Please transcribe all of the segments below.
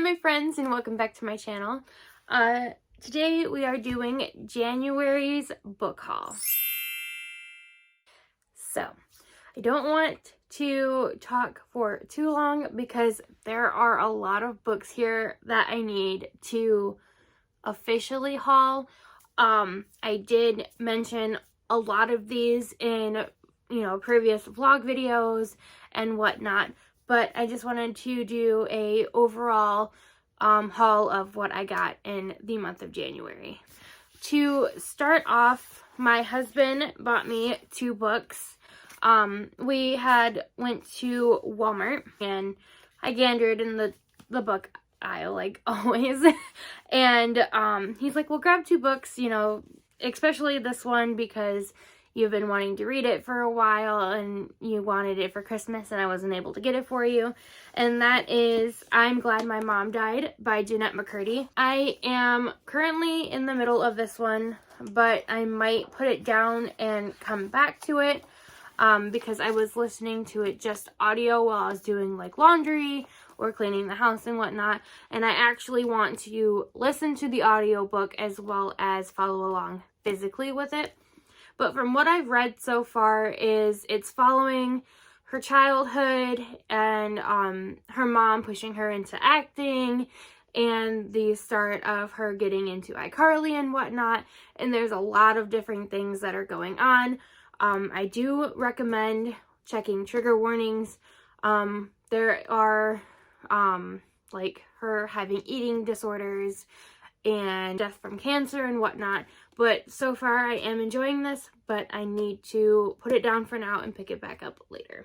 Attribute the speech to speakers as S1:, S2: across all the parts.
S1: my friends, and welcome back to my channel. Today we are doing January's book haul. So, I don't want to talk for too long because there are a lot of books here that I need to officially haul. I did mention a lot of these in, previous vlog videos and whatnot, but I just wanted to do a overall haul of what I got in the month of January. To start off, my husband bought me 2 books. We went to Walmart and I gandered in the book aisle like always. And he's like, well, grab 2 books, especially this one because you've been wanting to read it for a while and you wanted it for Christmas and I wasn't able to get it for you. And that is I'm Glad My Mom Died by Jeanette McCurdy. I am currently in the middle of this one, but I might put it down and come back to it because I was listening to it just audio while I was doing like laundry or cleaning the house and whatnot. And I actually want to listen to the audiobook as well as follow along physically with it. But from what I've read so far is it's following her childhood and her mom pushing her into acting and the start of her getting into iCarly and whatnot. And there's a lot of different things that are going on. I do recommend checking trigger warnings. There are like her having eating disorders and death from cancer and whatnot. But so far I am enjoying this, but I need to put it down for now and pick it back up later.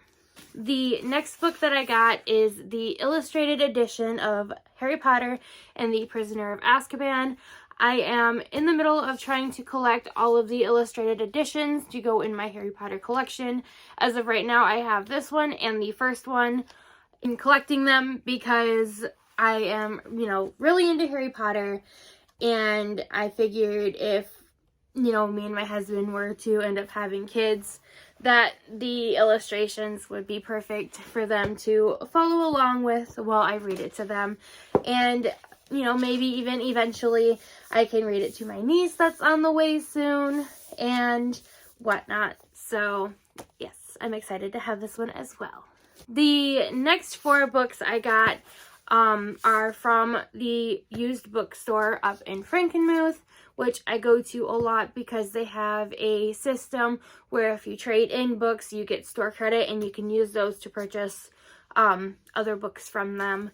S1: The next book that I got is the illustrated edition of Harry Potter and the Prisoner of Azkaban. I am in the middle of trying to collect all of the illustrated editions to go in my Harry Potter collection. As of right now, I have this one and the first one. I'm collecting them because I am, really into Harry Potter, and I figured if, me and my husband were to end up having kids, that the illustrations would be perfect for them to follow along with while I read it to them. And, maybe even eventually I can read it to my niece that's on the way soon and whatnot. So, yes, I'm excited to have this one as well. The next 4 books I got are from the used bookstore up in Frankenmuth, which I go to a lot because they have a system where if you trade in books, you get store credit and you can use those to purchase other books from them.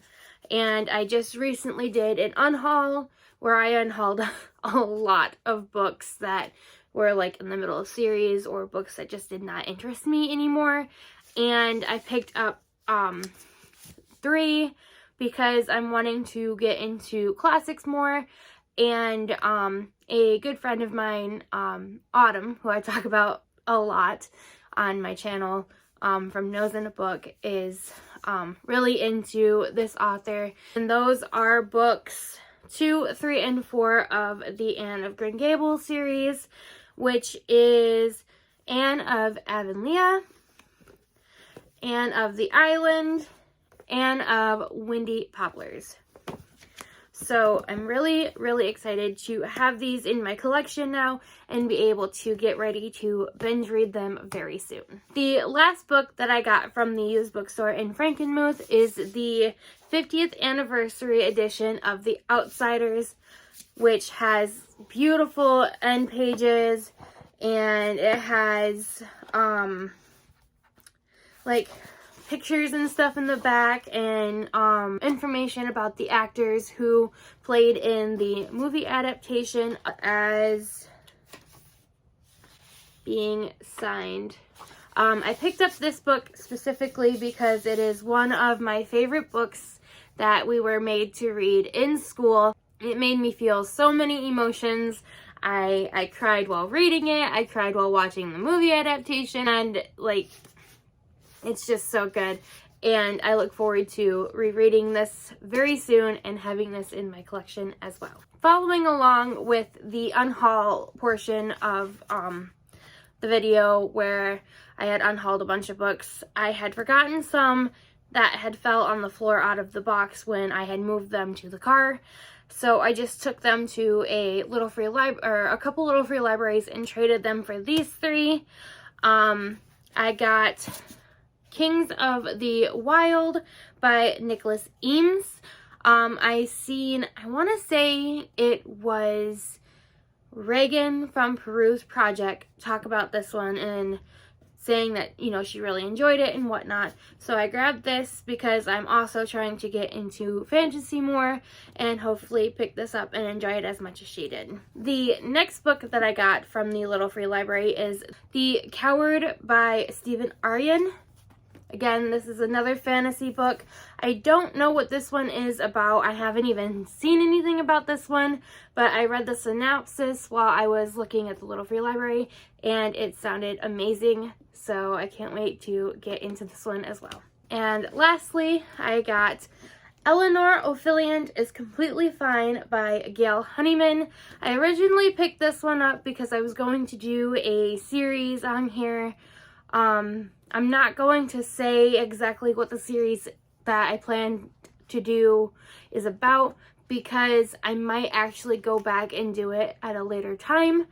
S1: And I just recently did an unhaul where I unhauled a lot of books that were like in the middle of series or books that just did not interest me anymore. And I picked up 3 because I'm wanting to get into classics more. And a good friend of mine, Autumn, who I talk about a lot on my channel from Nose in a Book, is really into this author. And those are books 2, 3, and 4 of the Anne of Green Gables series, which is Anne of Avonlea, Anne of the Island, Anne of Windy Poplars. So I'm really, really excited to have these in my collection now and be able to get ready to binge read them very soon. The last book that I got from the used bookstore in Frankenmuth is the 50th anniversary edition of The Outsiders, which has beautiful end pages, and it has like pictures and stuff in the back and information about the actors who played in the movie adaptation as being signed. I picked up this book specifically because it is one of my favorite books that we were made to read in school. It made me feel so many emotions. I cried while reading it. I cried while watching the movie adaptation, and it's just so good, and I look forward to rereading this very soon and having this in my collection as well. Following along with the unhaul portion of the video where I had unhauled a bunch of books, I had forgotten some that had fell on the floor out of the box when I had moved them to the car. So I just took them to a couple little free libraries and traded them for these 3. I got Kings of the Wild by Nicholas Eames. I want to say it was Reagan from Peru's Project talk about this one and saying that, you know, she really enjoyed it and whatnot. So I grabbed this because I'm also trying to get into fantasy more and hopefully pick this up and enjoy it as much as she did. The next book that I got from the Little Free Library is The Coward by Stephen Aryan. Again, this is another fantasy book. I don't know what this one is about. I haven't even seen anything about this one, but I read the synopsis while I was looking at the Little Free Library, and it sounded amazing, so I can't wait to get into this one as well. And lastly, I got Eleanor O'Philliant is Completely Fine by Gail Honeyman. I originally picked this one up because I was going to do a series on here. I'm not going to say exactly what the series that I plan to do is about because I might actually go back and do it at a later time,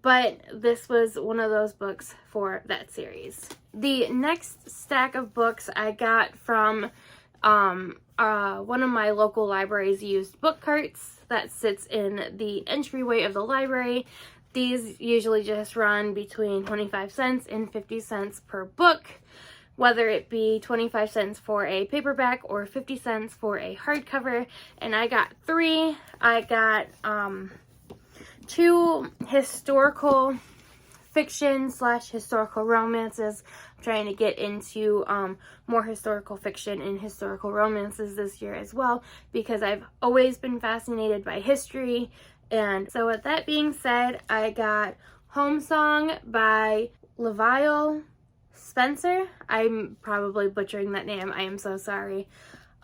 S1: but this was one of those books for that series. The next stack of books I got from one of my local libraries' used book carts that sits in the entryway of the library. These usually just run between 25 cents and 50 cents per book, whether it be 25 cents for a paperback or 50 cents for a hardcover. And I got 3. I got 2 historical fiction / historical romances. I'm trying to get into more historical fiction and historical romances this year as well because I've always been fascinated by history. And so with that being said, I got Home Song by Leviel Spencer. I'm probably butchering that name. I am so sorry.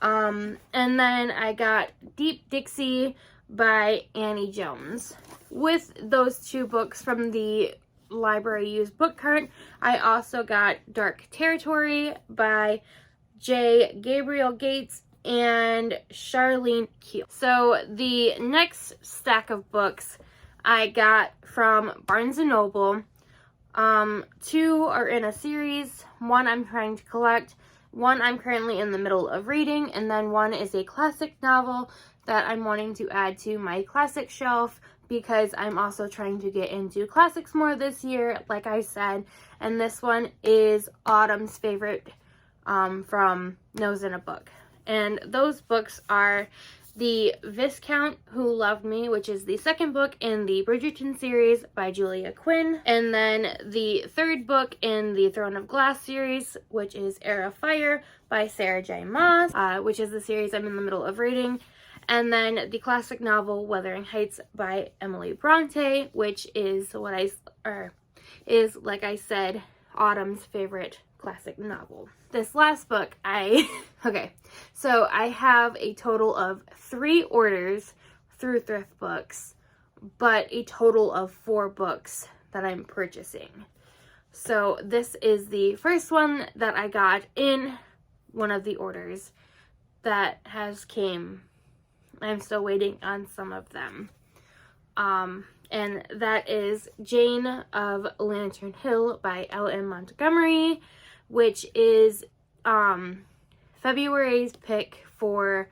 S1: And then I got Deep Dixie by Annie Jones. With those 2 books from the library used book cart, I also got Dark Territory by J. Gabriel Gates and Charlene Keel. So the next stack of books I got from Barnes & Noble. 2 are in a series. 1 I'm trying to collect. 1 I'm currently in the middle of reading. And then 1 is a classic novel that I'm wanting to add to my classic shelf because I'm also trying to get into classics more this year, like I said. And this one is Autumn's favorite from Nose in a Book. And those books are The Viscount Who Loved Me, which is the 2nd book in the Bridgerton series by Julia Quinn. And then the 3rd book in the Throne of Glass series, which is Heir of Fire by Sarah J. Maas, which is the series I'm in the middle of reading. And then the classic novel Wuthering Heights by Emily Bronte, which is like I said, Autumn's favorite classic novel. This last book, okay, so I have a total of 3 orders through Thriftbooks, but a total of 4 books that I'm purchasing. So this is the first one that I got in one of the orders that has came. I'm still waiting on some of them. And that is Jane of Lantern Hill by L.M. Montgomery, which is February's pick for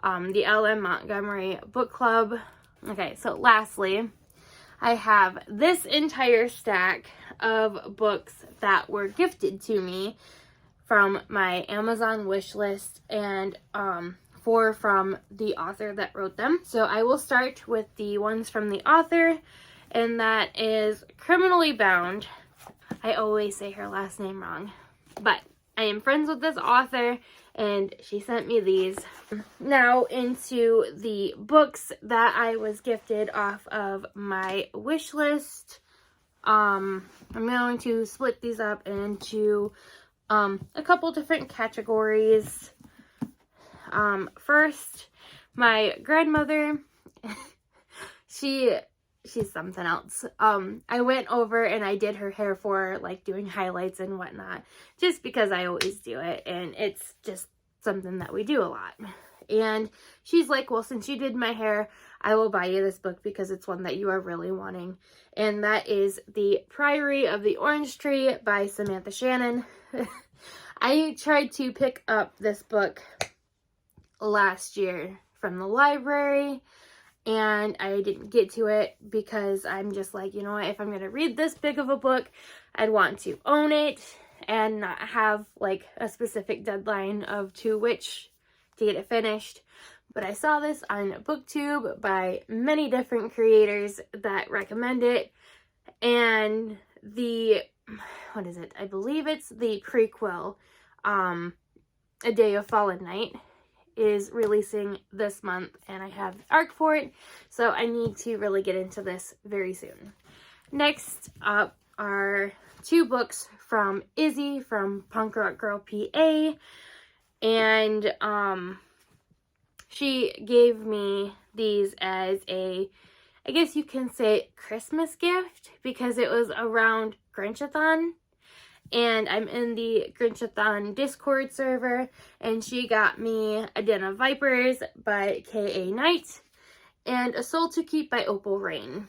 S1: the L.M. Montgomery book club. Okay, so lastly, I have this entire stack of books that were gifted to me from my Amazon wish list and 4 from the author that wrote them. So I will start with the ones from the author, and that is Criminally Bound. I always say her last name wrong, but I am friends with this author and she sent me these. Now into the books that I was gifted off of my wish list. I'm going to split these up into a couple different categories. First, my grandmother, she's something else. I went over and I did her hair for like doing highlights and whatnot, just because I always do it, and it's just something that we do a lot. And she's like, well, since you did my hair, I will buy you this book because it's one that you are really wanting. And that is The Priory of the Orange Tree by Samantha Shannon. I tried to pick up this book last year from the library, and I didn't get to it because I'm just like, you know what, if I'm going to read this big of a book, I'd want to own it and not have like a specific deadline of to which to get it finished. But I saw this on BookTube by many different creators that recommend it, and what is it? I believe it's the prequel, A Day of Fallen Night, is releasing this month, and I have the ARC for it, so I need to really get into this very soon. Next up are 2 books from Izzy from Punk Rock Girl PA, and she gave me these as a, I guess you can say, Christmas gift, because it was around Grinchathon. And I'm in the Grinchathon Discord server, and she got me A Den of Vipers by K.A. Knight and A Soul to Keep by Opal Rain.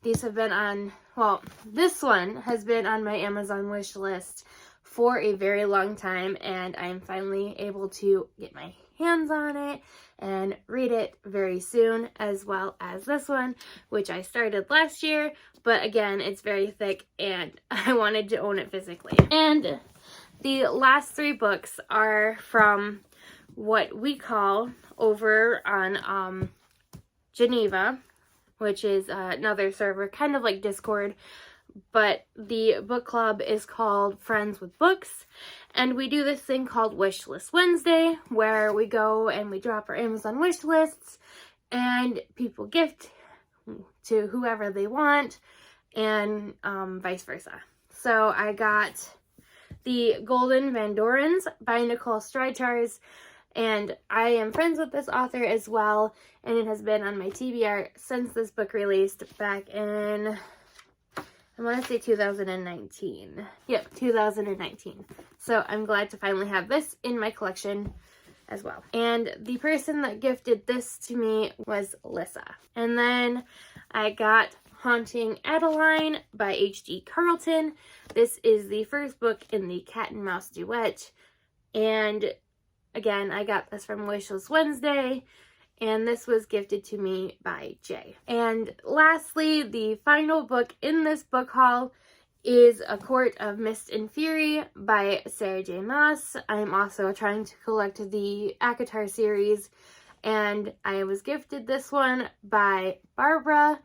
S1: These have been on, well, this one has been on my Amazon wish list for a very long time, and I'm finally able to get my hands on it and read it very soon, as well as this one, which I started last year, but again, it's very thick and I wanted to own it physically. And the last 3 books are from what we call over on Geneva, which is another server, kind of like Discord, but the book club is called Friends with Books, and we do this thing called Wish List Wednesday, where we go and we drop our Amazon wish lists, and people gift to whoever they want, and vice versa. So I got the Golden Vandorans by Nicole Strytars, and I am friends with this author as well, and it has been on my TBR since this book released back in, I want to say 2019. Yep, 2019. So I'm glad to finally have this in my collection as well. And the person that gifted this to me was Lissa. And then I got Haunting Adeline by H.D. Carlton. This is the first book in the Cat and Mouse duet. And again, I got this from Wishlist Wednesday, and this was gifted to me by Jay. And lastly, the final book in this book haul is A Court of Mist and Fury by Sarah J. Maas. I'm also trying to collect the ACOTAR series, and I was gifted this one by Barbara,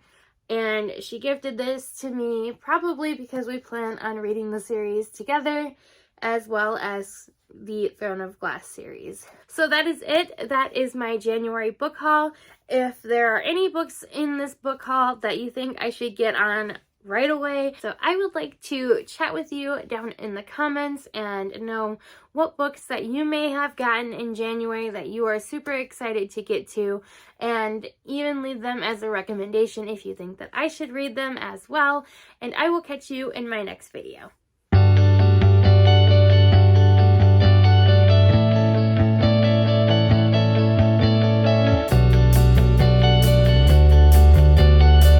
S1: and she gifted this to me probably because we plan on reading the series together, as well as the Throne of Glass series. So that is it. That is my January book haul. If there are any books in this book haul that you think I should get on right away, so I would like to chat with you down in the comments and know what books that you may have gotten in January that you are super excited to get to, and even leave them as a recommendation if you think that I should read them as well, and I will catch you in my next video.